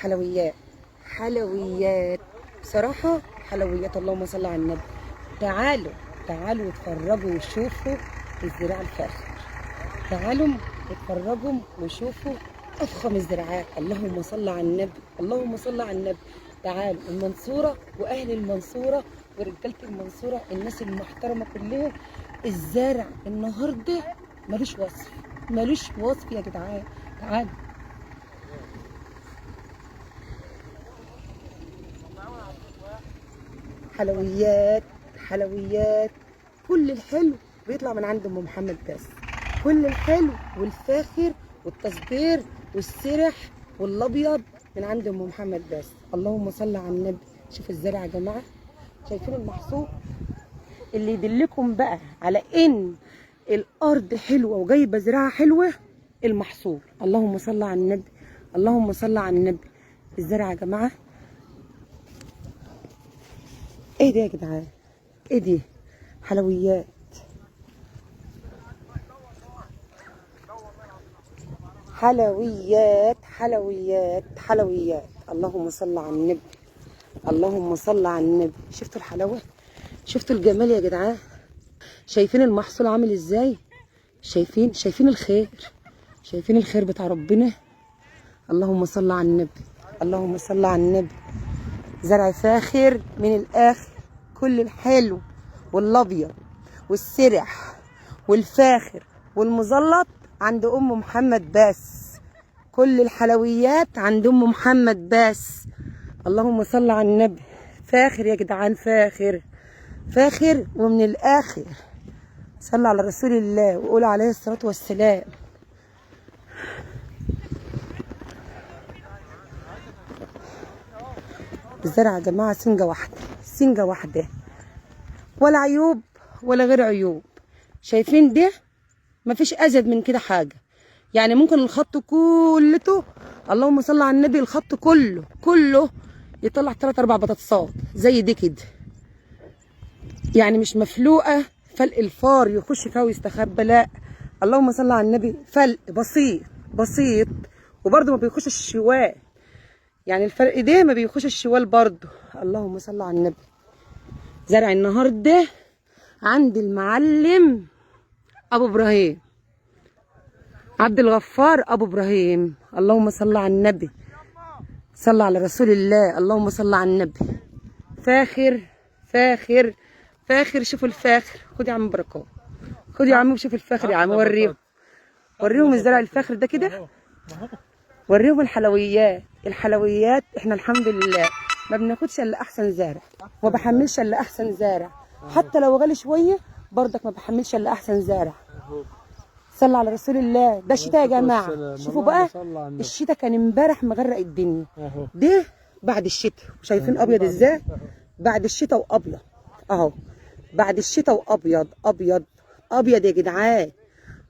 حلويات حلويات بصراحة حلويات. اللهم صل على النبي. تعالوا تعالوا اتفرجوا وشوفوا الزراعة الفاخر. تعالوا اتفرجوا وشوفوا أفخم الزراعات. اللهم صل على النبي، اللهم صل على النبي. تعالوا المنصورة وأهل المنصورة ورجالة المنصورة، الناس المحترمة كلها. الزارع النهارده ملوش وصف، ملوش وصف يا جدعان. تعالوا حلويات حلويات. كل الحلو بيطلع من عند ام محمد بس. كل الحلو والفاخر والتصبير والسرح والابيض من عند ام محمد بس. اللهم صل على النبي. شوف الزرع يا جماعه، شايفين المحصول اللي يدلكم بقى على ان الارض حلوه وجايبه زراعه حلوه. المحصول. اللهم صل على النبي، اللهم صل على النبي. الزرع يا جماعه ايه ده يا جدعان؟ ايه دي؟ حلويات حلويات حلويات حلويات. اللهم صل على النبي، اللهم صل على النبي. شفتوا الحلاوه؟ شفتوا الجمال يا جدعان؟ شايفين المحصول عامل ازاي؟ شايفين الخير؟ شايفين الخير بتاع ربنا؟ اللهم صل على النبي، اللهم صل على النبي. زرع فاخر من الاخر. كل الحلو والابيض والسرح والفاخر والمزلط عند ام محمد بس. كل الحلويات عند ام محمد بس. اللهم صل على النبي. فاخر يا جدعان، فاخر فاخر ومن الاخر. صلى على رسول الله وقول عليه الصلاه والسلام. الزرع يا جماعه سنجه واحده، سنجه واحده، ولا عيوب ولا غير عيوب. شايفين ده؟ مفيش ازيد من كده حاجه. يعني ممكن الخط كلته، اللهم صل على النبي، الخط كله يطلع 3 4 بطاطسات زي دي كده. يعني مش مفلوقه فلق الفار يخش فيها ويستخبى، لا. اللهم صل على النبي. فلق بسيط بسيط، وبرده ما بيخش الشوال. يعني الفرق ده ما بيخش الشوال برده. اللهم صل على النبي. زرع النهارده عند المعلم ابو ابراهيم، عبد الغفار ابو ابراهيم. اللهم صل على النبي، صل على رسول الله. اللهم صل على النبي. فاخر فاخر فاخر. شوفوا الفاخر. خد يا عم بركات، خد يا عم وشوف الفاخر يا عم. وريهم الزرع الفاخر ده كده. وريهم الحلويات. الحلويات احنا الحمد لله ما بناخدش الا احسن زارع، وما بحملش الا احسن زارع. حتى لو غالي شويه برضك ما بحملش الا احسن زارع. صلى على رسول الله. ده الشتاء يا جماعه. شوفوا بقى، الشتاء كان امبارح مغرق الدنيا. ده بعد الشتاء. شايفين ابيض ازاي؟ بعد الشتاء وابيض اهو. بعد الشتاء وابيض ابيض ابيض يا جدعان،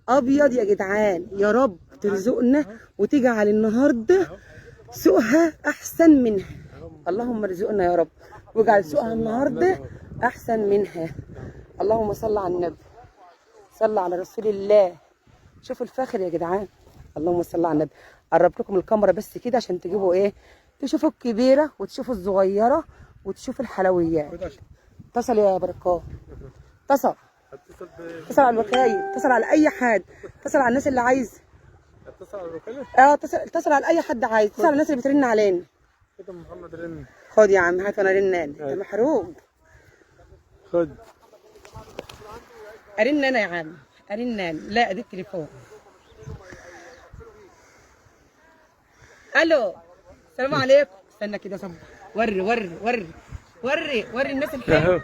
ابيض يا جدعان. يا رب ترزقنا وتجعل النهارده سوقها احسن منها. اللهم ارزقنا يا رب واجعل سوقها النهارده احسن منها. اللهم صل على النبي، صل على رسول الله. شوفوا الفاخر يا جدعان. اللهم صل على النبي. قربت لكم الكاميرا بس كده عشان تجيبوا ايه، تشوفوا الكبيره وتشوفوا الصغيره وتشوفوا الحلويات. اتصل يا بركات، اتصل على الوكايه، اتصل على اي حد، اتصل على الناس اللي عايز. اتصل على الوكاله؟ اتصل على اي حد عايز، اتصل على الناس اللي بترن علينا. كده محمد رن. خد يا عم، هات وانا رن انا. انت محروق. خد. ارن انا يا عم، ارن انا. لا ادي التليفون. الو السلام عليكم. استنى كده صب. وري الناس الحلوه.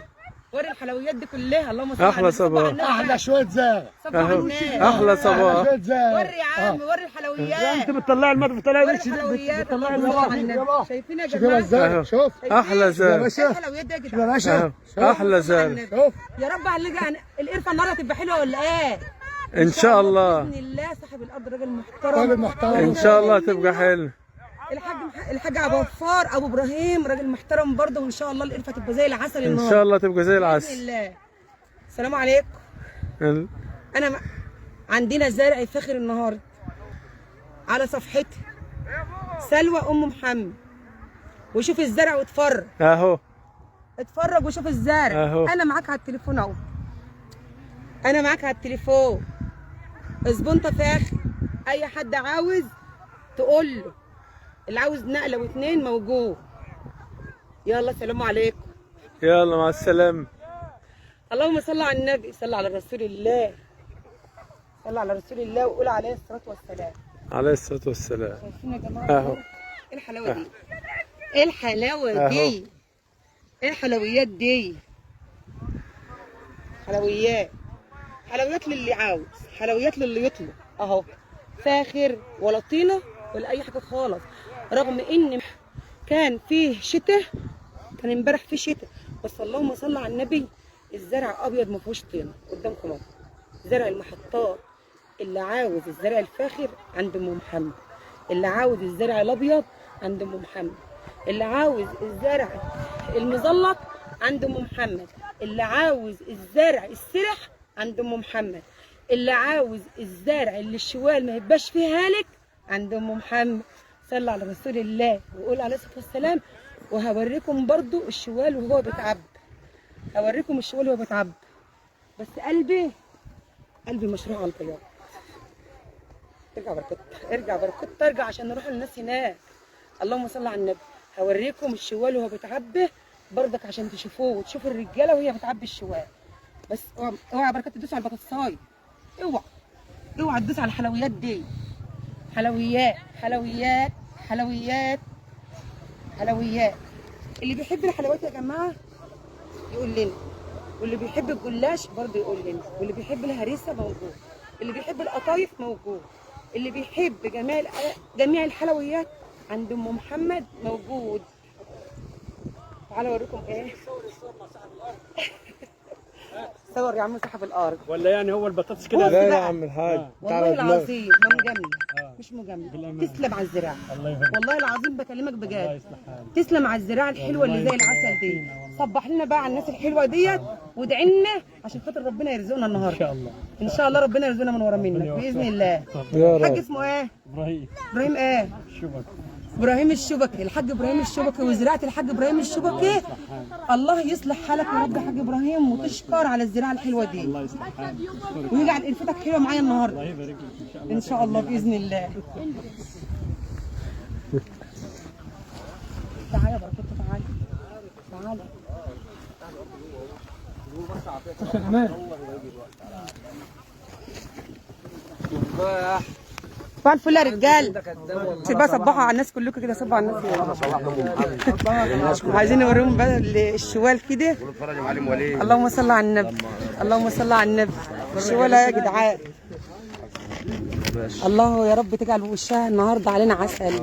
وري الحلويات دي كلها. اللهم صل على احلى صباح. احلى شويه زاغ. احلى صباح. وري يا عم، وري الحلويات. انت بتطلعي الماء، بتطلعي وري الحلويات. بتطلعي الماء. شايفين يا شوف جماعه ازاي؟ شوف احلى زار. الحلويات دي يا شوف يا جدعان. باشا. احلى زار. شوف يا رب على القرفه النهارده تبقى حلوه ولا ايه؟ ان شاء الله. باذن الله. صاحب الارض راجل محترم. راجل محترم ان شاء الله تبقى حلو. الحاج ابو غفار ابو ابراهيم راجل محترم برضه، وان شاء الله القرفه تبقى زي العسل النهارده. ان شاء الله تبقى زي باذن العسل. الله. السلام عليكم. عندنا زارع فاخر النهارده على صفحتي. سلوى ام محمد. وشوف الزرع واتفرج. اهو اتفرج وشوف الزرع أهو. انا معاك على التليفون اهو. انا معاك على التليفون. زبونة فاخر. اي حد عاوز تقول له. اللي عاوز نقله واتنين موجود. يلا سلام عليكم. يلا مع السلامة. اللهم صل على النبي. صل على رسول الله. صل على رسول الله وقول عليه الصلاه والسلام. عليه الصلاة والسلام. شايفين يا جماعه؟ اهو. ايه الحلاوه دي؟ ايه الحلاوه دي؟ ايه الحلويات دي؟ حلويات. حلويات للي عاوز، حلويات للي يطلب اهو. فاخر ولا طينه ولا اي حاجه خالص. رغم ان كان فيه شتاء، كان امبارح فيه شتاء، بس اللهم صل على النبي الزرع ابيض ما فيهوش طينه قدامكم اهو. زرع المحطات. اللي عاوز الزرع الفاخر عند ام محمد. اللي عاوز الزرع الابيض عند ام محمد. اللي عاوز الزرع المزلط عند ام محمد. اللي عاوز الزرع السرح عند ام محمد. اللي عاوز الزرع اللي الشوال ما يبقاش فيه هالك عند ام محمد. صلى على رسول الله وقول عليه الصلاه والسلام. وهوريكم برضو الشوال وهو بيتعب. هوريكم الشوال وهو بيتعب. بس قلبي مشروع على البياض. ارجع بركت، ارجع بركت، ارجع عشان نروح للناس هناك. اللهم صل على النبي. هوريكم الشوال وهو بيتعبى برضك عشان تشوفوه وتشوفوا الرجاله وهي بتعبي الشوال. بس اوعى بركات تدوس على البطاطساي. اوعى تدوس على الحلويات دي. حلويات حلويات حلويات حلويات. اللي بيحب الحلويات يا جماعه يقول لنا. واللي بيحب الجلاش برضه يقول لنا. واللي بيحب الهريسه موجود. اللي بيحب القطايف موجود. اللي بيحب جميع الحلويات عند ام محمد موجود. تعالوا اوريكم ايه. صور يا عم صاحب الارض. ولا يعني هو البطاطس كده؟ لا يا عم الحاج. والله العظيم ما مجامله. مش مجامله. تسلم على الزراعه. والله العظيم بكلمك بجد. تسلم على الزراعه الحلوه اللي زي العسل دي. صبح لنا بقى على الناس الحلوه ديت وادعي لنا عشان خاطر ربنا يرزقنا النهارده. ان شاء الله. ان شاء الله ربنا يرزقنا من ورا منك باذن الله. الحاج اسمه ايه؟ ابراهيم ايه؟ ابراهيم الشبكي. الحاج ابراهيم الشبكي وزراعه الحاج ابراهيم الشبكي. الله يصلح حالك يا رب يا حاج ابراهيم وتشكر على الزراعه الحلوه دي. الله يصلح حالك. ويجعل قرفتك حلوه معايا النهارده. الله يبارك لك ان شاء الله باذن الله. تعالى يا بركات تعالى. تعالى. صباح الفل يا رجال. بقى صبحوا على الناس كلكم كده. صبحوا على الناس. عايزين نوريهم بقى الشوال كده. اللهم صل على النبي. اللهم صل على النبي. الشوال يا جدعان. الله يا رب تجعل وشها النهارده علينا عسل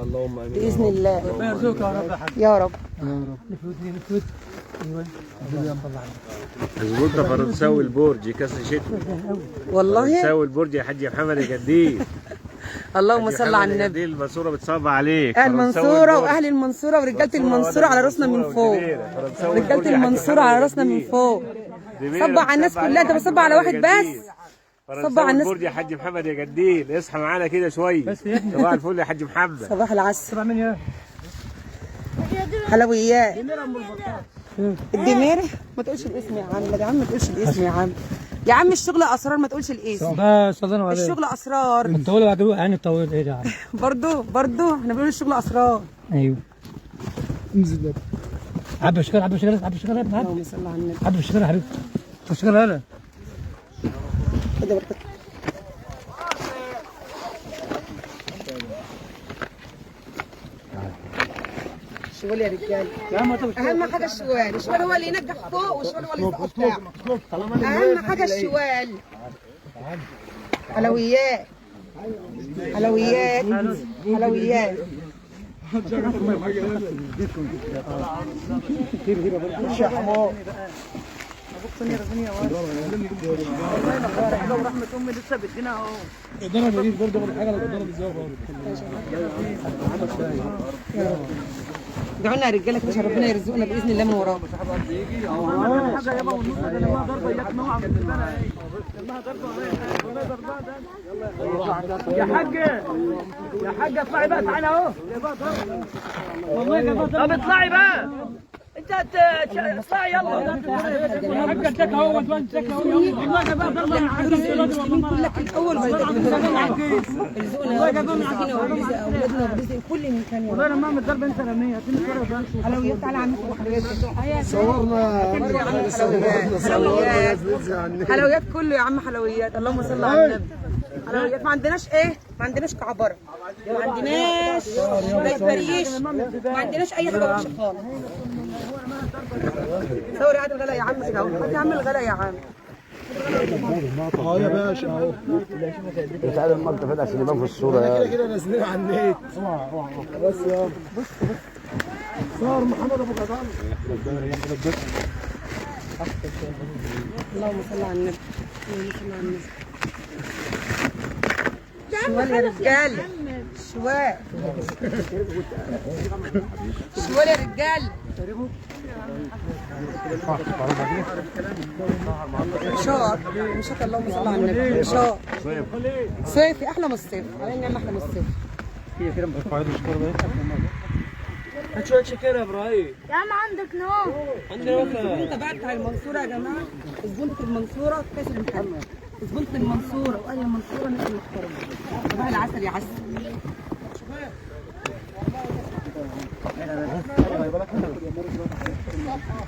باذن الله. ربنا يرزقك يا رب يا حاج. يا رب. مظبوط. فرنساوي البرج كسر شتوي. والله فرنساوي البرج يا حاج محمد يا جديد. اللهم صل على النبي. المنصوره بتصب عليك. اهل المنصوره واهل المنصوره ورجاله المنصوره على راسنا من فوق. رجاله المنصوره على راسنا من فوق. صبوا على الناس كلها. ده بصب على واحد بس. صبوا على الناس. البرج يا حاج محمد يا جديد. اصحى معانا كده شويه. صباح الفل يا حاج محمد. صباح العسل. تبع مين يا؟ حلويات. الدمير. ما تقولش الاسم يا عم. يا عم ما تقولش الاسم يا عم. يا عم الشغل اسرار ما تقولش الاسم. بس الله عليك. الشغل اسرار. الطويل بعد يعني الطويل ايه ده؟ برضه احنا بنقول الشغل اسرار. ايوه. انزل بقى. عبي الشغل عبي الشغل عبي الشغل عبي. اللهم صل على النبي. عبي الشغل يا حبيبي. الشغل هلا. كده بركة. الشوال يا رجال. اهم حاجه الشوال. الشوال هو اللي ينجح فوق والشوال هو اللي يسقط تحت. اهم حاجه الشوال. حلويات حلويات حلويات. ورحمة امي لسه بتجينا اهو. الاداره بجيب برضه حاجه الاداره بالظبط. ادعوا لنا يا رجاله كده عشان ربنا يرزقنا باذن الله من وراهم. يا حاجه يا حاجه اطلعي بقى تعالى اهو. طب اطلعي بقى انت اطلعي يلا. يا حاجه اديك اهو وانت اهو يلا بقى ضربه مع كلك الاول ارزقنا اولادنا برزق كل من كان. والله لما اعمل ضربه انت رميه حلويات تعالى عمك وحلويات. صورنا حلويات كله يا عم حلويات. اللهم صل على النبي. حلويات ما عندناش ايه؟ ما عندناش كعبره، ما عندناش بريش، ما عندناش اي حاجه وحشه خالص. صوري هات الغلا يا عم كده اهو. هات يا عم الغلا يا عم. يا باشا اهو. تعالى الملتفت عشان يبان في الصوره كده كده نازلين على النت. بس يا بص صار محمد ابو غزال. اللهم صل على النبي. اللهم صل على النبي. شوال يا رجاله، شوال شوال يا رجاله. مشاط مشاط. اللهم صل على النبي. مشاط صيفي احلى من الصيف. على النعمه احلى من الصيف. هات شويه شكر يا ابراهيم. يا عم عندك نوم. عندنا انت بقى بتاع المنصوره يا جماعه. زبونه المنصوره كاس المحل. زبونه المنصوره واهل المنصوره ناس محترمه. صباح العسل يا عسل.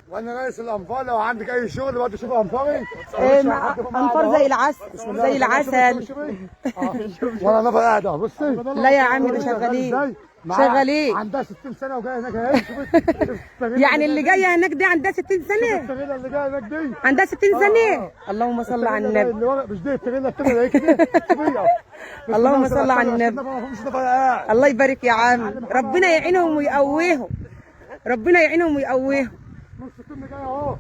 وانا ناقص الانفار لو عندك اي شغل برضه شوف انفاري. انفار زي العسل زي العسل. وانا نفر قاعد اهو بصي. لا يا عم ده شغالين شغالين. عندها 60 سنه وجايه هناك اهي. يعني اللي جايه هناك دي عندها 60 سنه. التغيله اللي جايه هناك دي عندها 60 سنه. اللهم صل على النبي. اللي ورا مش دي التغيله التانيه اهي كده. اللهم صل على النبي. مش نفر قاعد. الله يبارك يا عم. ربنا يعينهم ويقويهم. ربنا يعينهم ويقويهم. نص التم جاي اهو.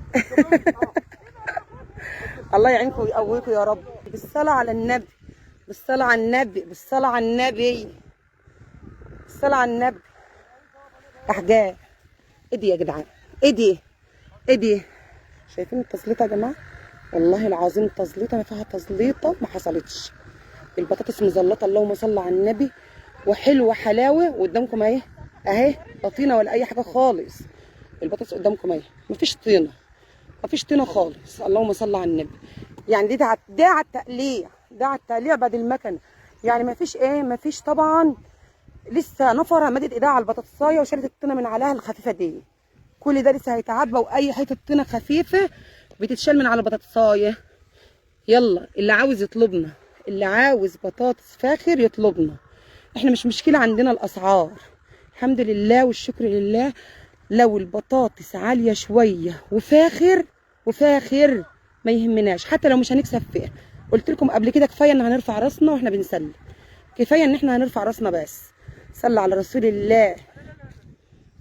الله يعينكم ويقويكم يا رب. بالصلاة على النبي. بالصلاة على النبي. بالصلاة على النبي. بالصلاة على النبي. أحجار. إيدي يا جدعان. إيدي. إيدي. شايفين التزليطة يا جماعة؟ والله العظيم التزليطة ما فيها تزليطة ما حصلتش. البطاطس مزلطة اللهم صل على النبي. وحلوة حلاوة وقدامكم أهي. أهي لا طينة ولا أي حاجة خالص. البطاطس قدامكم أهي. مفيش طينة. مفيش طينة خالص. اللهم صل على النبي. يعني دي على التقليع. ده على التقليع بعد المكنة. يعني مفيش إيه؟ مفيش طبعا. لسه نفرة مدت ايدها على البطاطسايه وشالت الطينه من عليها الخفيفه دي. كل ده لسه هيتعبى واي حته طينه خفيفه بتتشال من على البطاطسايه. يلا اللي عاوز يطلبنا. اللي عاوز بطاطس فاخر يطلبنا. احنا مش مشكله عندنا الاسعار. الحمد لله والشكر لله. لو البطاطس عاليه شويه وفاخر ما يهمناش. حتى لو مش هنكسب فيها. قلت لكم قبل كده كفايه ان هنرفع راسنا واحنا بنسلم. كفايه ان احنا هنرفع راسنا بس. صلى على رسول الله.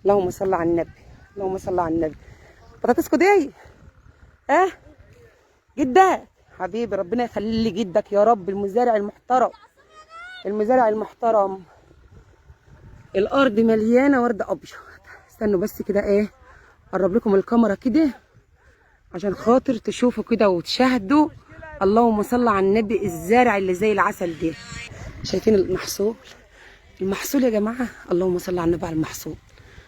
اللهم صل على النبي. اللهم صل على النبي. بطاطسكو دي جدك حبيبي. ربنا يخلي لي جدك يا رب. المزارع المحترم. المزارع المحترم. الارض مليانه ورد ابيض. استنوا بس كده ايه اقرب لكم الكاميرا كده عشان خاطر تشوفوا كده وتشاهدوا. اللهم صل على النبي. الزارع اللي زي العسل ده. شايفين المحصول؟ المحصول يا جماعه. اللهم صل على النبي على المحصول.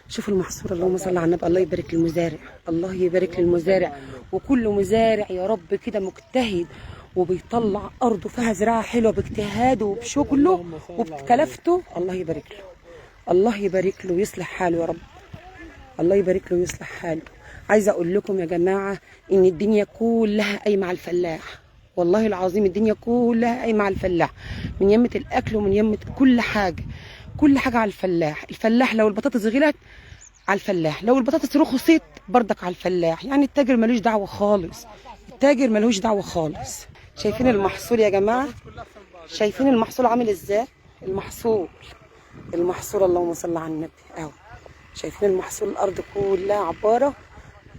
شوفوا المحصول. اللهم صل على النبي. الله يبارك للمزارع. الله يبارك للمزارع. وكل مزارع يا رب كده مجتهد وبيطلع ارضه فيها زراعه حلوه باجتهاده وبشغله وبكلفته. الله يبارك له. الله يبارك له ويصلح حاله يا رب. الله يبارك له ويصلح حاله. عايزه اقول لكم يا جماعه ان الدنيا كلها قايمه على الفلاح. والله العظيم الدنيا كلها قايمه على الفلاح. من يمه الاكل ومن يمه كل حاجه. كل حاجه على الفلاح. الفلاح لو البطاطس غلت على الفلاح. لو البطاطس رخصت بردك على الفلاح. يعني التاجر ملوش دعوه خالص. التاجر ملوش دعوه خالص. شايفين المحصول يا جماعه؟ شايفين المحصول عامل ازاي؟ المحصول اللهم صل على النبي اهو. شايفين المحصول؟ الارض كلها عباره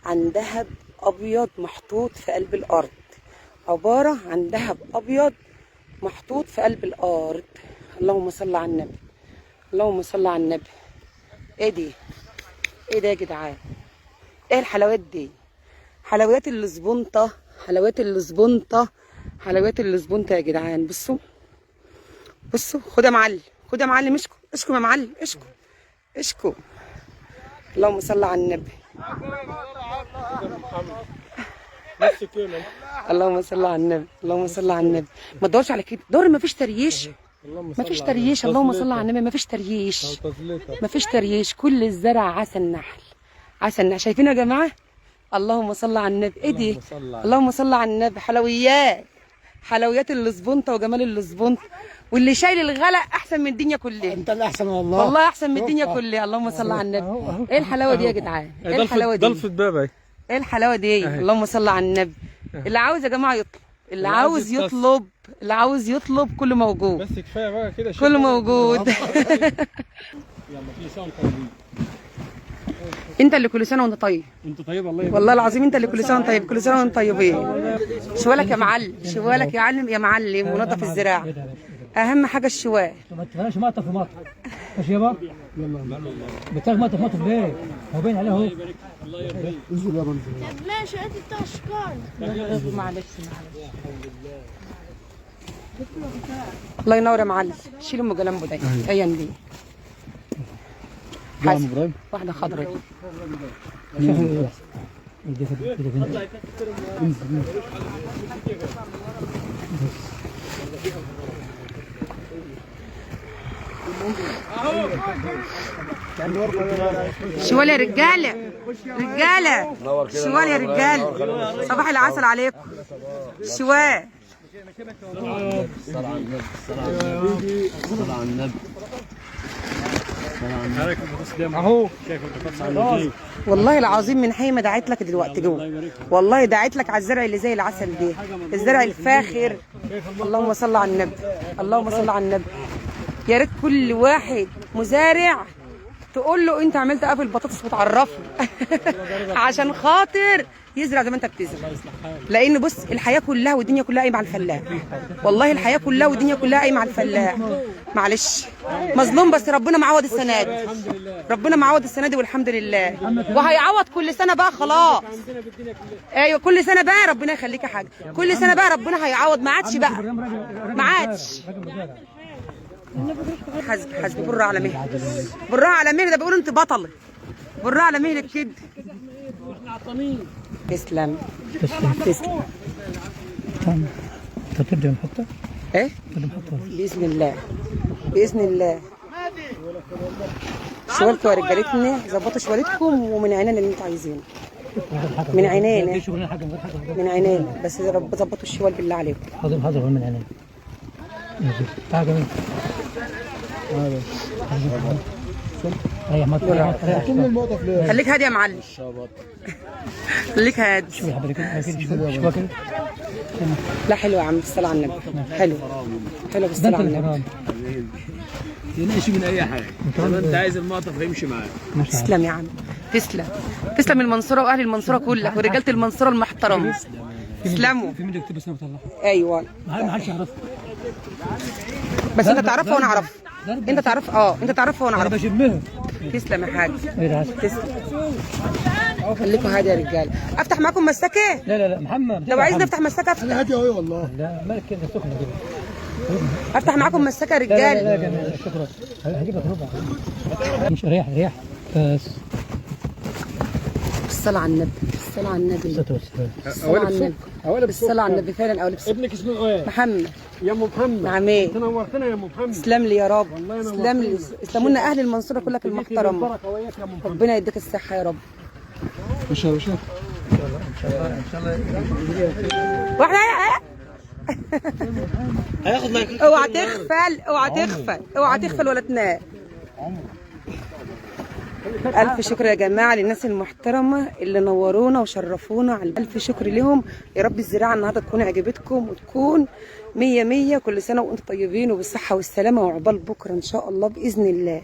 عن ذهب ابيض محطوط في قلب الارض. عباره عن ذهب ابيض محطوط في قلب الارض. اللهم صل على النبي. اللهم صل على النبي. ايه دي؟ ايه ده يا جدعان؟ ايه الحلويات دي؟ حلويات الزبونطه، حلويات الزبونطه، حلويات الزبونطه يا جدعان. بصوا بصوا، خد يا معلم، خد يا معلم، اشكو اشكو يا معلم، اشكو اشكو. اللهم صل على النبي. اللهم صل على النبي، اللهم صل على النبي. ما تدورش على كده، دور ما فيش تريش، ما فيش تريش. اللهم صل على النبي، ما فيش تريش، ما فيش تريش. كل الزرع عسل نحل، عسل نحل. شايفين يا جماعه؟ اللهم صل على النبي. ايه دي؟ اللهم صل على النبي. حلويات، حلويات الزبونطه وجمال الزبونطه. واللي شايل الغلا احسن من الدنيا كلها. انت الاحسن والله، والله احسن من الدنيا كلها. اللهم صل على النبي. ايه الحلاوه دي يا جدعان؟ ايه الحلاوه دي؟ ضلفة بابا. ايه الحلاوه دي؟ اللهم صل على النبي. اللي عاوز يا جماعه يطلب، اللي عاوز يطلب، اللي عاوز يطلب، كله موجود. بس كفايه بقى كده، كله موجود. يلا في سؤال طيبين. انت اللي كل سنه وانت طيب. انت طيب والله. والله العظيم انت اللي كل سنه وانت طيب، كل سنه وانتم طيبين. شوالك يا معلم، شوالك يا معلم، يا معلم ونظف الزراعه. اهم حاجه الشوال. ما تخليش مطر في مطر. ماشي يا بابا؟ بتاخد مطر في مطر ليه؟ هو باين عليه اهو. انزل يا بنزل. طب ماشي هات التشكال. معلش معلش. الله ينور يا معلم. شيل ام جلامبو ده ايا دي. حسن واحده خضراء. شوال يا رجاله، رجاله شوال يا رجاله. صباح العسل عليكم. شوال. اهو والله العظيم من حي ما دعيت لك دلوقتي جوه، والله دعيت لك على الزرع اللي زي العسل ده، الزرع الفاخر. اللهم صل على النبي، اللهم صل على النبي. يا ريت كل واحد مزارع تقول له انت عملت ايه في البطاطس وتعرفه عشان خاطر يزرع زي ما انت بتزرع. لان بص الحياه كلها والدنيا كلها قايمه على الفلاح، والله الحياه كلها والدنيا كلها قايمه على الفلاح. معلش مظلوم، بس ربنا معوض السنه دي، ربنا معوض السنه دي والحمد لله، وهيعوض كل سنه بقى خلاص. ايوه كل سنه بقى ربنا يخليك يا حاج، كل سنه بقى ربنا هيعوض. ما عادش بقى، ما عادش. حسبي بالراحه على مهلك، بالراحه على مهلك. ده بيقولوا انت بطله، بالراحه على مهلك كده. تسلم تسلم. انت تبدا نحطها؟ ايه؟ باذن الله، باذن الله. شوالكم يا رجالتنا، ظبطوا شوالتكم ومن عينينا اللي انتوا عايزينه، من عينينا، من عينينا. بس رب ظبطوا الشوال بالله عليكم. حاضر حاضر من عينينا. تعال جميل. خليك هادي يا معلم، خليك هادي. لا حلو يا عم، بالصلاة على النبي. حلو حلو بالصلاة على النبي. ينقش من اي حاجه، انت عايز المقطف يمشي معاك. تسلم يا عم، تسلم. تسلم المنصورة واهل المنصورة كلها ورجالة المنصورة المحترمة. تسلموا. في منك بس انا بطلعها. ايوه ما حدش يعرفها. بس انت تعرفها وانا اعرفها. انت تعرف انت تعرفها وانا اعرفها. بشمها. تسلم يا حاج، تسلم. خليكم هادي يا رجاله. افتح معاكم مسكه؟ لا محمد لو عايز نفتح مسكه افتح. هادي اهو والله. لا مالك كده سخنه كده. افتح معاكم مسكه يا رجاله. لا جميل شكرا. هجيب لك ربع. مش ريح بس. الصلاة على النبي، الصلاة على النبي، الصلاة على النبي، الصلاة على النبي. فعلا اولى بسكر. ابنك اسمه ايه؟ محمد. يا ام محمد. نعم ايه؟ تنورتنا يا ام محمد. تسلم لي يا رب، تسلم لي. اسلموا لنا اهل المنصوره كلها المحترمه. ربنا يديك الصحه يا رب. مش ان شاء الله. واحده هياخد معاك. اوعى تغفل، اوعى تغفل، اوعى تغفل ولا تنام. ألف شكر يا جماعة للناس المحترمة اللي نورونا وشرفونا. ألف شكر لهم. يا رب الزراعة النهاردة تكون عجبتكم وتكون 100 100. كل سنة وأنتم طيبين وبالصحة والسلامة، وعقبال بكرة إن شاء الله بإذن الله.